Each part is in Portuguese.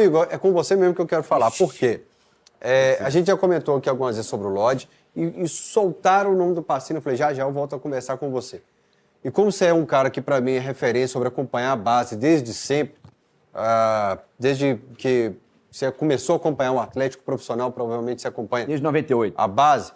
Igor, é com você mesmo que eu quero falar. Por quê? A gente já comentou aqui algumas vezes sobre o Lodge e soltaram o nome do Pacini. Eu falei, já eu volto a conversar com você. E como você é um cara que para mim é referência sobre acompanhar a base desde sempre, desde que você começou a acompanhar um Atlético profissional, provavelmente você acompanha... Desde 98. A base.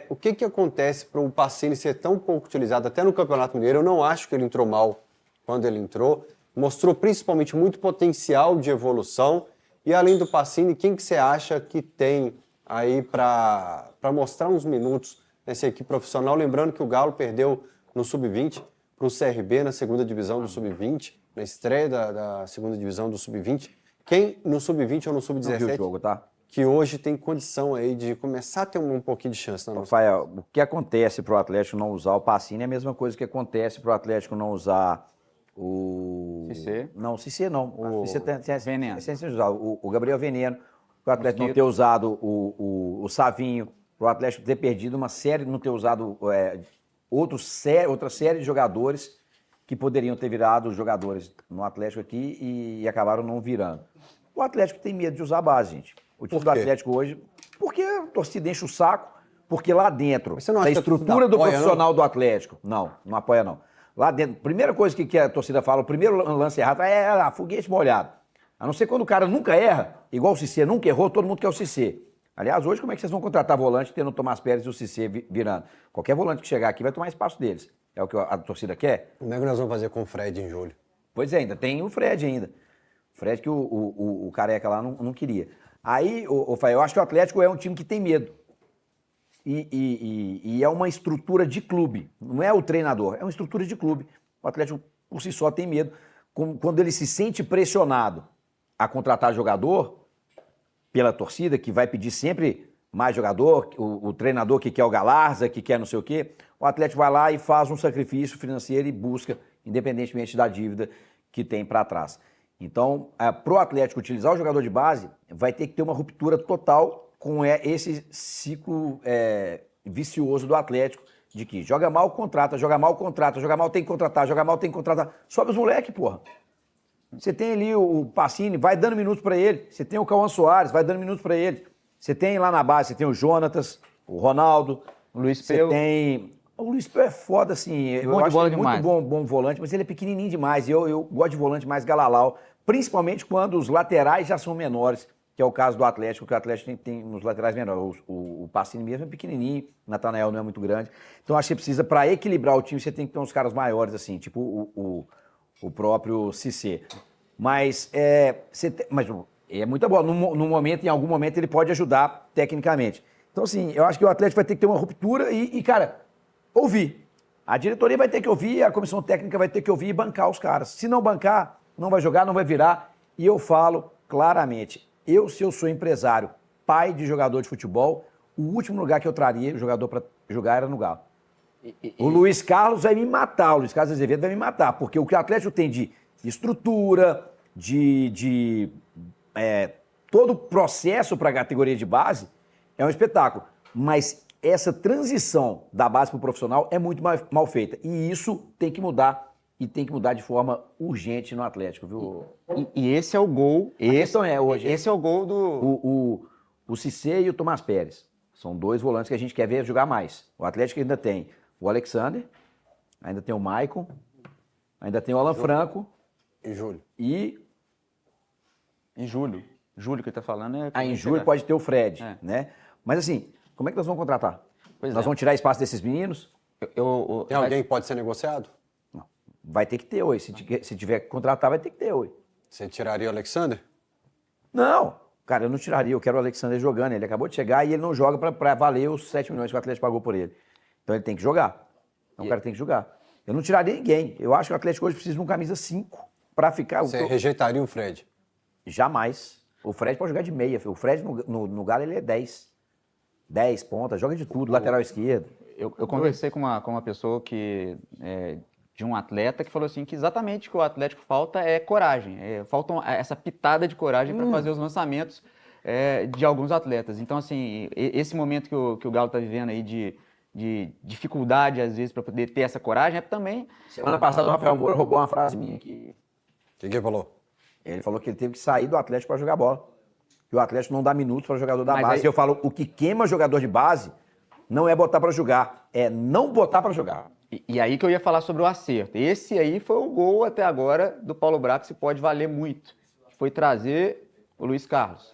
O que acontece para o Pacini ser tão pouco utilizado até no Campeonato Mineiro? Eu não acho que ele entrou mal quando ele entrou. Mostrou principalmente muito potencial de evolução. E além do Pacini, quem que você acha que tem aí para mostrar uns minutos nessa equipe profissional? Lembrando que o Galo perdeu no Sub-20 para o CRB na segunda divisão do Sub-20, na estreia da segunda divisão do Sub-20. Quem no Sub-20 ou no Sub-17 jogo, tá? que hoje tem condição aí de começar a ter um pouquinho de chance na nossa... Rafael, o que acontece para o Atlético não usar o Pacini é a mesma coisa que acontece para o Atlético não usar o... Cissé? Não, Cissé não. O Cissé tem Veneno. o Gabriel Veneno, o Atlético não ter usado o Savinho, o Atlético ter perdido uma série, não ter usado outra série de jogadores que poderiam ter virado jogadores no Atlético aqui e acabaram não virando. O Atlético tem medo de usar a base, gente. O time do Atlético hoje, porque a torcida enche o saco, porque lá dentro, da estrutura do profissional do Atlético, não apoia não. Lá dentro, primeira coisa que a torcida fala, o primeiro lance errado é foguete molhado. A não ser quando o cara nunca erra, igual o Cissé nunca errou, todo mundo quer o Cissé. Aliás, hoje como é que vocês vão contratar volante tendo o Tomás Pérez e o Cissé virando? Qualquer volante que chegar aqui vai tomar espaço deles. É o que a torcida quer. Como é que nós vamos fazer com o Fred em julho? Pois é, ainda tem o Fred ainda. O Fred que o careca lá não queria. Aí, Fael, eu acho que o Atlético é um time que tem medo. E é uma estrutura de clube. Não é o treinador, é uma estrutura de clube. O Atlético, por si só, tem medo. Quando ele se sente pressionado a contratar jogador pela torcida, que vai pedir sempre mais jogador, o treinador que quer o Galarza, que quer não sei o quê, o Atlético vai lá e faz um sacrifício financeiro e busca, independentemente da dívida que tem para trás. Então, para o Atlético utilizar o jogador de base, vai ter que ter uma ruptura total com esse ciclo vicioso do Atlético, de que joga mal, contrata, joga mal, contrata, joga mal, tem que contratar, joga mal, tem que contratar. Sobe os moleques, porra. Você tem ali o Pacini, vai dando minutos para ele. Você tem o Cauã Soares, vai dando minutos para ele. Você tem lá na base, você tem o Jonatas, o Ronaldo. O Luiz Peu. Você tem... O Luiz Peu é foda, assim. Eu acho ele muito bom volante, mas ele é pequenininho demais. Eu gosto de volante mais galalau, principalmente quando os laterais já são menores, que é o caso do Atlético, que o Atlético tem nos laterais menores. O Pacini mesmo é pequenininho, o Natanael não é muito grande. Então, acho que precisa, para equilibrar o time, você tem que ter uns caras maiores, assim, tipo o próprio Cissé. Mas é muito bom. No momento, em algum momento, ele pode ajudar tecnicamente. Então, assim, eu acho que o Atlético vai ter que ter uma ruptura e cara, ouvir. A diretoria vai ter que ouvir, a comissão técnica vai ter que ouvir e bancar os caras. Se não bancar, não vai jogar, não vai virar. E eu falo claramente, se eu sou empresário, pai de jogador de futebol, o último lugar que eu traria o jogador para jogar era no Galo. O Luiz Carlos vai me matar, o Luiz Carlos Azevedo vai me matar, porque o que o Atlético tem de estrutura, todo o processo para a categoria de base é um espetáculo. Mas essa transição da base para o profissional é muito mal feita. E isso tem que mudar. E tem que mudar de forma urgente no Atlético, viu? E esse é o gol. Esse é o gol do... O Cissé e o Tomás Pérez. São dois volantes que a gente quer ver jogar mais. O Atlético ainda tem o Alexander, ainda tem o Maicon, ainda tem o Alan Franco. Em julho. Em julho. Julho que ele tá falando em julho pode ter o Fred, né? Mas assim, como é que nós vamos contratar? Nós vamos tirar espaço desses meninos? Tem alguém que pode ser negociado? Não. Vai ter que ter, oi. Se tiver que contratar, vai ter que ter, oi. Você tiraria o Alexander? Não. Cara, eu não tiraria. Eu quero o Alexander jogando. Ele acabou de chegar e ele não joga pra valer os 7 milhões que o Atlético pagou por ele. Então ele tem que jogar. Então o cara tem que jogar. Eu não tiraria ninguém. Eu acho que o Atlético hoje precisa de um camisa 5 pra ficar... Você rejeitaria o Fred? Jamais. O Fred pode jogar de meia. O Fred no Galo ele é 10. 10 pontas, joga de tudo, lateral esquerdo. Eu conversei com uma pessoa de um atleta que falou assim que exatamente o que o Atlético falta é coragem. Falta essa pitada de coragem para fazer os lançamentos de alguns atletas. Então, assim, esse momento que o Galo está vivendo aí de dificuldade, às vezes, para poder ter essa coragem, também... Semana passada o Rafael Moura roubou uma frase minha aqui. O que ele falou? Ele falou que ele teve que sair do Atlético para jogar bola. Que o Atlético não dá minutos para jogador da Mas base. aí- Eu falo, o que queima jogador de base não é botar para jogar, é não botar para jogar. E aí que eu ia falar sobre o acerto. Esse aí foi o gol até agora do Paulo Braga, que se pode valer muito. Foi trazer o Luiz Carlos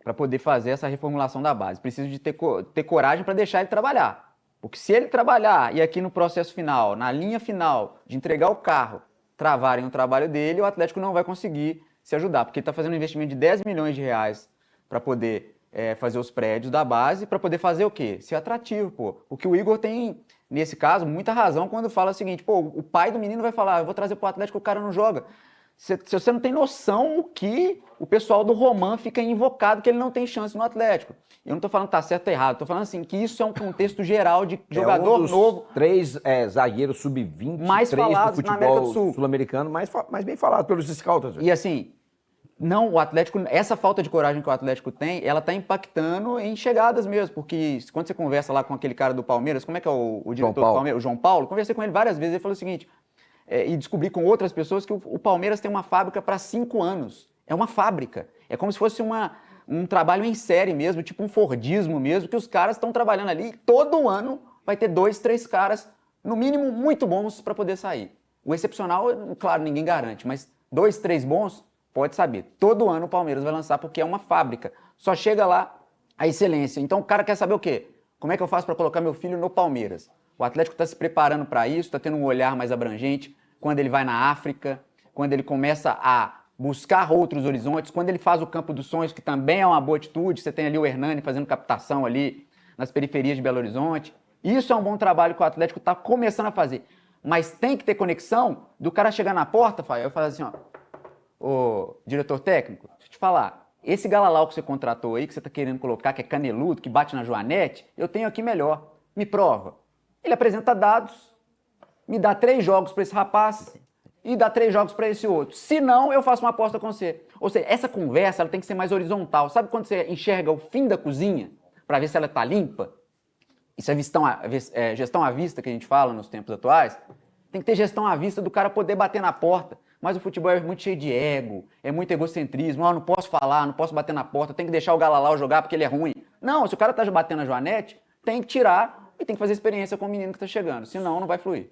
para poder fazer essa reformulação da base. Precisa de ter coragem para deixar ele trabalhar. Porque se ele trabalhar e aqui no processo final, na linha final, de entregar o carro, travarem o trabalho dele, o Atlético não vai conseguir se ajudar. Porque ele está fazendo um investimento de 10 milhões de reais para poder fazer os prédios da base, para poder fazer o quê? Ser atrativo, pô. O que o Igor tem, nesse caso, muita razão quando fala o seguinte, pô, o pai do menino vai falar, eu vou trazer pro Atlético, o cara não joga. Se você não tem noção o que o pessoal do Roman fica invocado que ele não tem chance no Atlético. Eu não tô falando que tá certo ou errado, tô falando assim, que isso é um contexto geral de jogador um dos novo. 3 zagueiros sub-20, Mais 3 do falados na América do futebol Sul. sul-americano, mais bem falado pelos scouts. E assim, não, o Atlético, essa falta de coragem que o Atlético tem, ela tá impactando em chegadas mesmo, porque quando você conversa lá com aquele cara do Palmeiras, como é que é o diretor do Palmeiras, o João Paulo, conversei com ele várias vezes, ele falou o seguinte, e descobri com outras pessoas que o Palmeiras tem uma fábrica para 5 anos. É uma fábrica. É como se fosse um trabalho em série mesmo, tipo um Fordismo mesmo, que os caras estão trabalhando ali e todo ano vai ter 2, 3 caras, no mínimo, muito bons para poder sair. O excepcional, claro, ninguém garante, mas 2, 3 bons, pode saber. Todo ano o Palmeiras vai lançar porque é uma fábrica. Só chega lá a excelência. Então o cara quer saber o quê? Como é que eu faço para colocar meu filho no Palmeiras? O Atlético está se preparando para isso, está tendo um olhar mais abrangente quando ele vai na África, quando ele começa a buscar outros horizontes, quando ele faz o Campo dos Sonhos, que também é uma boa atitude, você tem ali o Hernani fazendo captação ali nas periferias de Belo Horizonte. Isso é um bom trabalho que o Atlético está começando a fazer. Mas tem que ter conexão do cara chegar na porta, eu falo assim, ó, ô diretor técnico, deixa eu te falar, esse Galalau que você contratou aí, que você está querendo colocar, que é caneludo, que bate na Joanete, eu tenho aqui melhor, me prova. Ele apresenta dados, me dá 3 jogos para esse rapaz e dá 3 jogos para esse outro. Se não, eu faço uma aposta com você. Ou seja, essa conversa ela tem que ser mais horizontal. Sabe quando você enxerga o fim da cozinha para ver se ela está limpa? Isso é gestão à vista que a gente fala nos tempos atuais. Tem que ter gestão à vista do cara poder bater na porta. Mas o futebol é muito cheio de ego, é muito egocentrismo. Não posso falar, não posso bater na porta, tem que deixar o Galalau jogar porque ele é ruim. Não, se o cara tá batendo na Joanete, tem que tirar e tem que fazer experiência com o menino que tá chegando. Senão, não vai fluir.